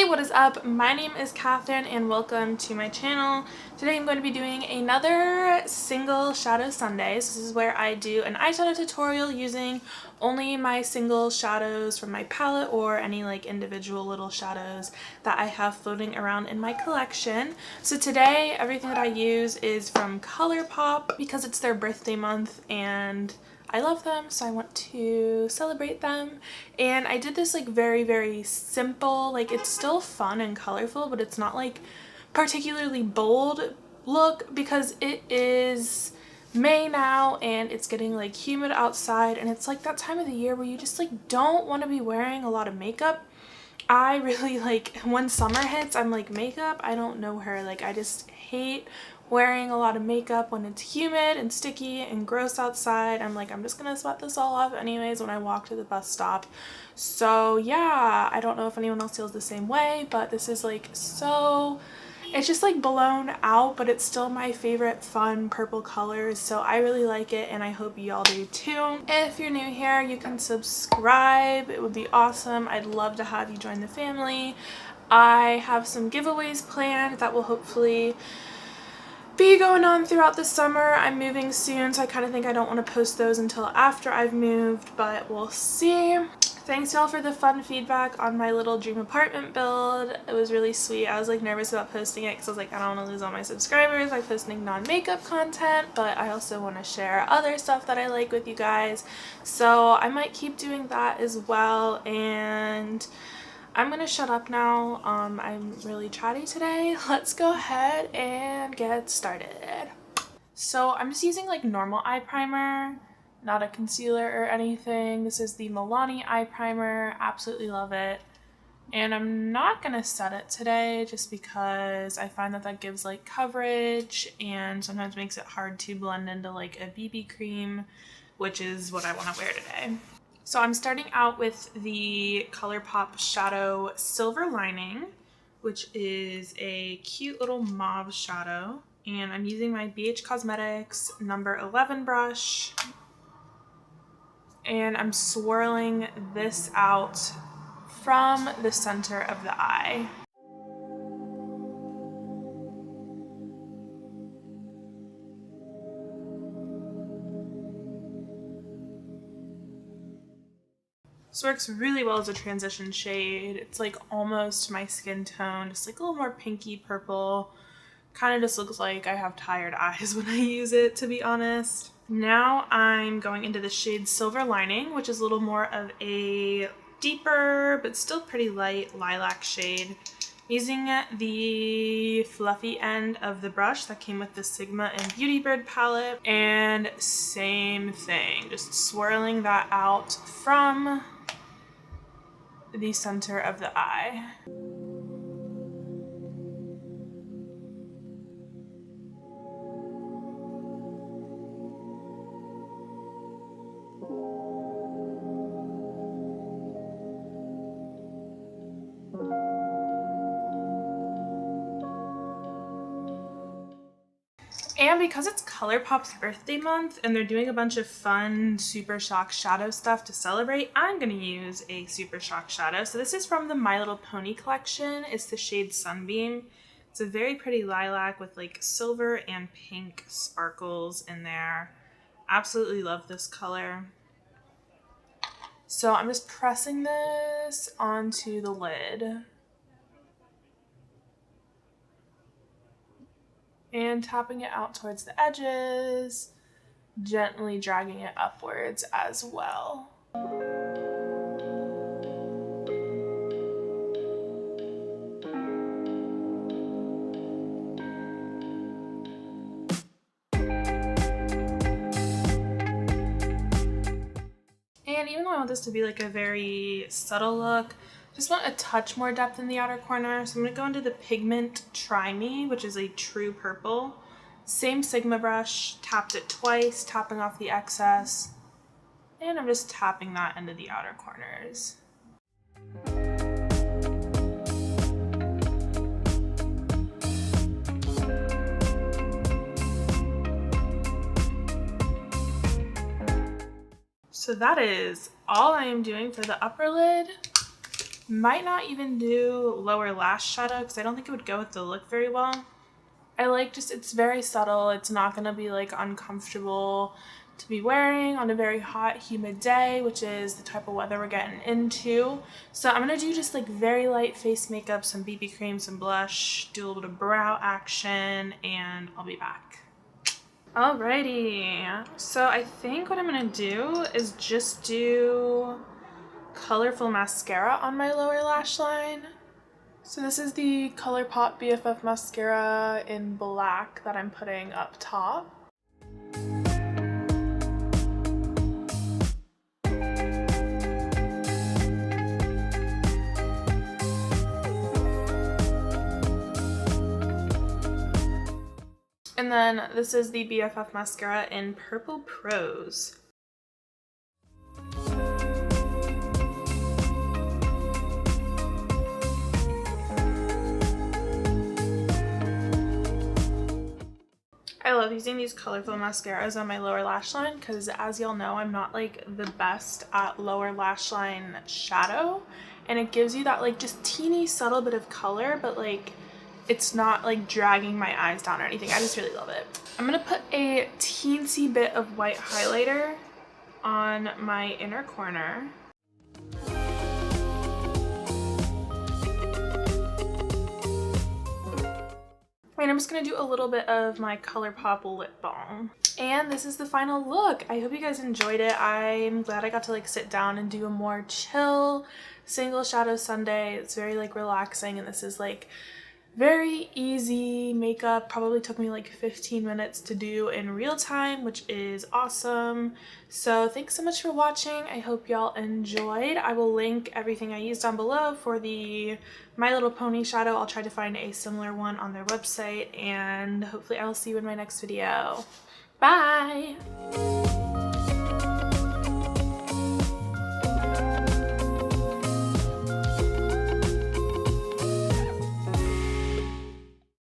what is up? My name is Catherine and welcome to my channel. Today I'm going to be doing another single shadow Sundays. This is where I do an eyeshadow tutorial using only my single shadows from my palette or any like individual little shadows that I have floating around in my collection. So today everything that I use is from Colourpop because it's their birthday month and I love them, so I want to celebrate them. And I did this like very simple, like it's still fun and colorful, but it's not like particularly bold look because it is May now and it's getting like humid outside and it's like that time of the year where you just like don't want to be wearing a lot of makeup. I really like when summer hits, I'm like, makeup, I don't know her. Like I just hate wearing a lot of makeup when it's humid and sticky and gross outside. I'm like, I'm just gonna sweat this all off anyways when I walk to the bus stop. So yeah, I don't know if anyone else feels the same way, but this is like so, it's just like blown out, but it's still my favorite fun purple colors, so I really like it and I hope y'all do too. If you're new here, you can subscribe. It would be awesome. I'd love to have you join the family. I have some giveaways planned that will hopefully be going on throughout the summer. I'm moving soon, so I kind of think I don't want to post those until after I've moved, but we'll see. Thanks y'all for the fun feedback on my little dream apartment build. It was really sweet. I was like nervous about posting it because I was like, I don't want to lose all my subscribers by posting non-makeup content, but I also want to share other stuff that I like with you guys. So I might keep doing that as well, and I'm gonna shut up now. I'm really chatty today. Let's go ahead and get started. So I'm just using like normal eye primer, not a concealer or anything. This is the Milani eye primer. Absolutely love it. And I'm not gonna set it today just because I find that that gives like coverage and sometimes makes it hard to blend into like a BB cream, which is what I want to wear today. So I'm starting out with the Colourpop Shadow Silver Lining, which is a cute little mauve shadow. And I'm using my BH Cosmetics number 11 brush. And I'm swirling this out from the center of the eye. This works really well as a transition shade. It's like almost my skin tone, just like a little more pinky purple. Kind of just looks like I have tired eyes when I use it, to be honest. Now I'm going into the shade Silver Lining, which is a little more of a deeper but still pretty light lilac shade. Using the fluffy end of the brush that came with the Sigma and Beauty Bird palette, and same thing, just swirling that out from the center of the eye. And because it's Colourpop's birthday month and they're doing a bunch of fun Super Shock shadow stuff to celebrate, I'm going to use a Super Shock shadow. So this is from the My Little Pony collection. It's the shade Sunbeam. It's a very pretty lilac with like silver and pink sparkles in there. Absolutely love this color. So I'm just pressing this onto the lid and tapping it out towards the edges, gently dragging it upwards as well. And even though I want this to be like a very subtle look, just want a touch more depth in the outer corner. So I'm going to go into the Pigment Try Me, which is a true purple. Same Sigma brush, tapped it twice, tapping off the excess. And I'm just tapping that into the outer corners. So that is all I am doing for the upper lid. Might not even do lower lash shadow because I don't think it would go with the look very well. I like just, it's very subtle. It's not going to be like uncomfortable to be wearing on a very hot, humid day, which is the type of weather we're getting into. So I'm going to do just like very light face makeup, some BB cream, some blush, do a little bit of brow action, and I'll be back. Alrighty, so I think what I'm going to do is just do colorful mascara on my lower lash line. So this is the Colourpop BFF mascara in black that I'm putting up top. And then this is the BFF mascara in Purple Prose. I love using these colorful mascaras on my lower lash line because, as y'all know, I'm not like the best at lower lash line shadow, and it gives you that like just teeny subtle bit of color, but like it's not like dragging my eyes down or anything. I just really love it. I'm gonna put a teensy bit of white highlighter on my inner corner. And I'm just going to do a little bit of my Colourpop lip balm. And this is the final look. I hope you guys enjoyed it. I'm glad I got to like sit down and do a more chill single shadow Sunday. It's very like relaxing, and this is like very easy makeup. Probably took me like 15 minutes to do in real time, which is awesome. So thanks so much for watching. I hope y'all enjoyed. I will link everything I used down below for the My Little Pony shadow. I'll try to find a similar one on their website, and hopefully I will see you in my next video. Bye!